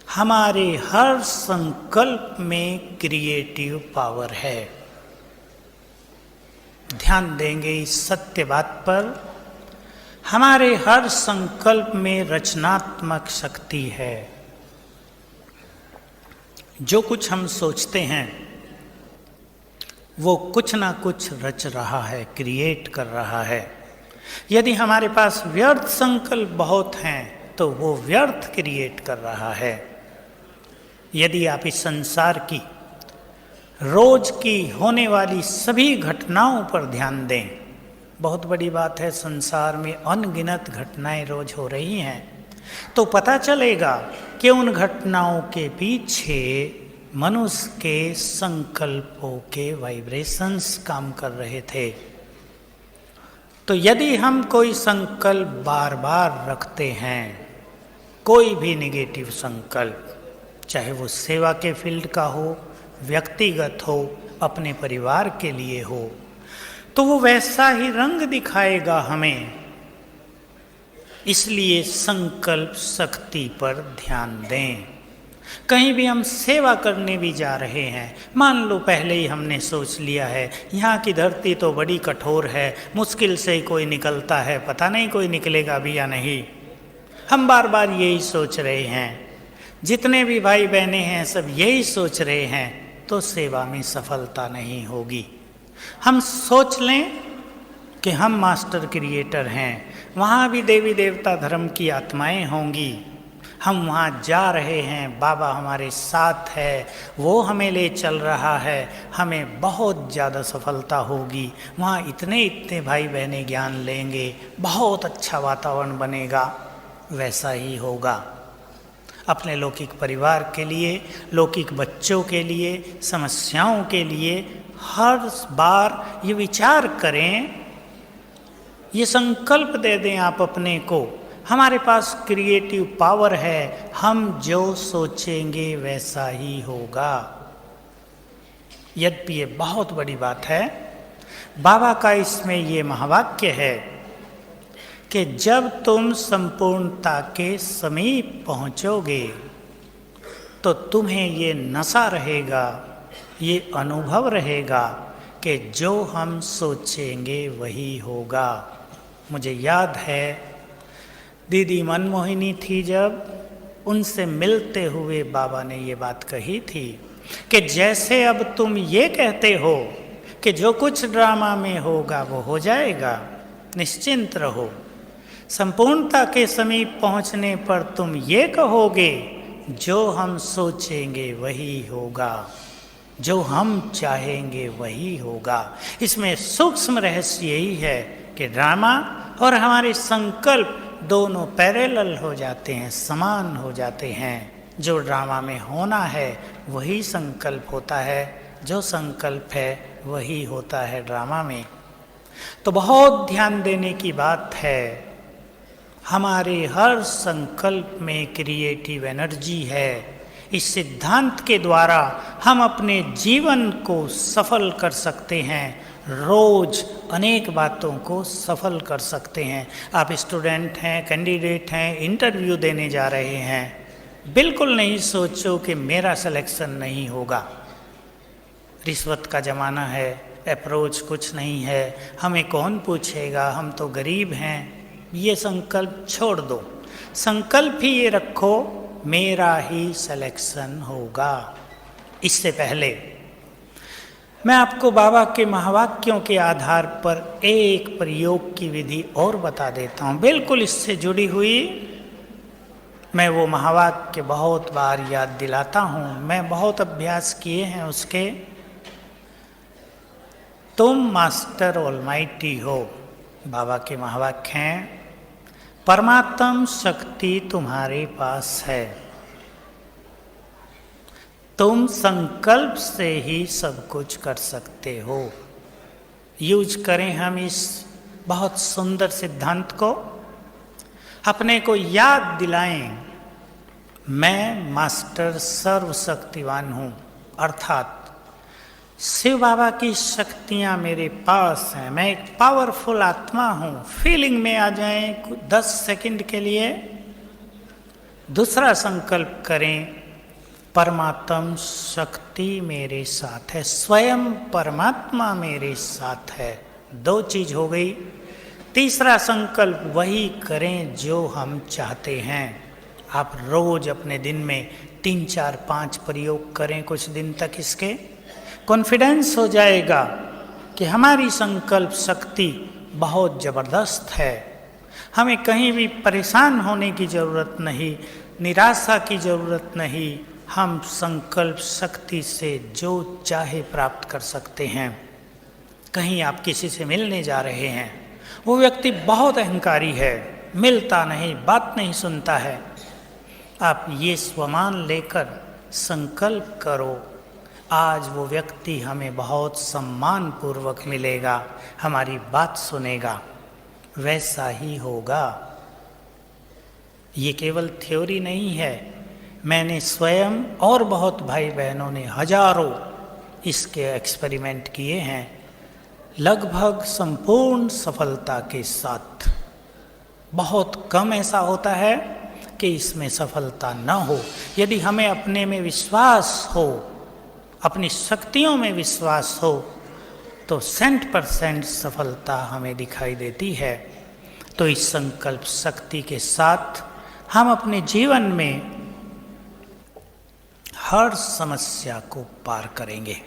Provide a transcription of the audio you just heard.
हमारे हर संकल्प में क्रिएटिव पावर है। ध्यान देंगे इस सत्य बात पर। हमारे हर संकल्प में रचनात्मक शक्ति है। जो कुछ हम सोचते हैं वो कुछ ना कुछ रच रहा है, क्रिएट कर रहा है। यदि हमारे पास व्यर्थ संकल्प बहुत हैं तो वो व्यर्थ क्रिएट कर रहा है। यदि आप इस संसार की रोज की होने वाली सभी घटनाओं पर ध्यान दें, बहुत बड़ी बात है, संसार में अनगिनत घटनाएं रोज हो रही हैं, तो पता चलेगा कि उन घटनाओं के पीछे मनुष्य के संकल्पों के वाइब्रेशंस काम कर रहे थे। तो यदि हम कोई संकल्प बार बार रखते हैं, कोई भी नेगेटिव संकल्प, चाहे वो सेवा के फील्ड का हो, व्यक्तिगत हो, अपने परिवार के लिए हो, तो वो वैसा ही रंग दिखाएगा हमें। इसलिए संकल्प शक्ति पर ध्यान दें। कहीं भी हम सेवा करने भी जा रहे हैं, मान लो पहले ही हमने सोच लिया है यहाँ की धरती तो बड़ी कठोर है, मुश्किल से ही कोई निकलता है, पता नहीं कोई निकलेगा भी या नहीं। हम बार बार यही सोच रहे हैं, जितने भी भाई बहने हैं सब यही सोच रहे हैं, तो सेवा में सफलता नहीं होगी। हम सोच लें कि हम मास्टर क्रिएटर हैं, वहाँ भी देवी देवता धर्म की आत्माएं होंगी, हम वहाँ जा रहे हैं, बाबा हमारे साथ है, वो हमें ले चल रहा है, हमें बहुत ज़्यादा सफलता होगी, वहाँ इतने इतने भाई बहने ज्ञान लेंगे, बहुत अच्छा वातावरण बनेगा। वैसा ही होगा। अपने लौकिक परिवार के लिए, लौकिक बच्चों के लिए, समस्याओं के लिए हर बार ये विचार करें, ये संकल्प दे दें आप अपने को, हमारे पास क्रिएटिव पावर है, हम जो सोचेंगे वैसा ही होगा। यद्यपि ये बहुत बड़ी बात है, बाबा का इसमें ये महावाक्य है कि जब तुम संपूर्णता के समीप पहुंचोगे तो तुम्हें ये नशा रहेगा, ये अनुभव रहेगा कि जो हम सोचेंगे वही होगा। मुझे याद है दीदी मनमोहिनी थी, जब उनसे मिलते हुए बाबा ने ये बात कही थी कि जैसे अब तुम ये कहते हो कि जो कुछ ड्रामा में होगा वो हो जाएगा, निश्चिंत रहो, संपूर्णता के समीप पहुंचने पर तुम ये कहोगे जो हम सोचेंगे वही होगा, जो हम चाहेंगे वही होगा। इसमें सूक्ष्म रहस्य यही है कि ड्रामा और हमारे संकल्प दोनों पैरेलल हो जाते हैं, समान हो जाते हैं। जो ड्रामा में होना है वही संकल्प होता है, जो संकल्प है वही होता है ड्रामा में। तो बहुत ध्यान देने की बात है, हमारे हर संकल्प में क्रिएटिव एनर्जी है। इस सिद्धांत के द्वारा हम अपने जीवन को सफल कर सकते हैं, रोज अनेक बातों को सफल कर सकते हैं। आप स्टूडेंट हैं, कैंडिडेट हैं, इंटरव्यू देने जा रहे हैं, बिल्कुल नहीं सोचो कि मेरा सिलेक्शन नहीं होगा। रिश्वत का ज़माना है, अप्रोच कुछ नहीं है, हमें कौन पूछेगा, हम तो गरीब हैं। ये संकल्प छोड़ दो, संकल्प ही ये रखो मेरा ही सिलेक्शन होगा। इससे पहले मैं आपको बाबा के महावाक्यों के आधार पर एक प्रयोग की विधि और बता देता हूँ, बिल्कुल इससे जुड़ी हुई। मैं वो महावाक्य बहुत बार याद दिलाता हूँ, मैं बहुत अभ्यास किए हैं उसके। तुम मास्टर ऑलमाइटी हो, बाबा के महावाक्य हैं। परमात्म शक्ति तुम्हारे पास है, तुम संकल्प से ही सब कुछ कर सकते हो। यूज करें हम इस बहुत सुंदर सिद्धांत को, अपने को याद दिलाएं, मैं मास्टर सर्वशक्तिवान हूँ अर्थात शिव बाबा की शक्तियाँ मेरे पास हैं, मैं एक पावरफुल आत्मा हूँ, फीलिंग में आ जाएं 10 सेकंड के लिए। दूसरा संकल्प करें, परमात्म शक्ति मेरे साथ है, स्वयं परमात्मा मेरे साथ है। 2 चीज हो गई। तीसरा संकल्प वही करें जो हम चाहते हैं। आप रोज अपने दिन में 3, 4, 5 प्रयोग करें कुछ दिन तक, इसके कॉन्फिडेंस हो जाएगा कि हमारी संकल्प शक्ति बहुत ज़बरदस्त है। हमें कहीं भी परेशान होने की ज़रूरत नहीं, निराशा की ज़रूरत नहीं। हम संकल्प शक्ति से जो चाहे प्राप्त कर सकते हैं। कहीं आप किसी से मिलने जा रहे हैं, वो व्यक्ति बहुत अहंकारी है, मिलता नहीं, बात नहीं सुनता है, आप ये स्वमान लेकर संकल्प करो, आज वो व्यक्ति हमें बहुत सम्मान पूर्वक मिलेगा, हमारी बात सुनेगा, वैसा ही होगा। ये केवल थ्योरी नहीं है, मैंने स्वयं और बहुत भाई बहनों ने हजारों इसके एक्सपेरिमेंट किए हैं, लगभग संपूर्ण सफलता के साथ। बहुत कम ऐसा होता है कि इसमें सफलता न हो। यदि हमें अपने में विश्वास हो, अपनी शक्तियों में विश्वास हो, तो 100% सफलता हमें दिखाई देती है। तो इस संकल्प शक्ति के साथ हम अपने जीवन में हर समस्या को पार करेंगे।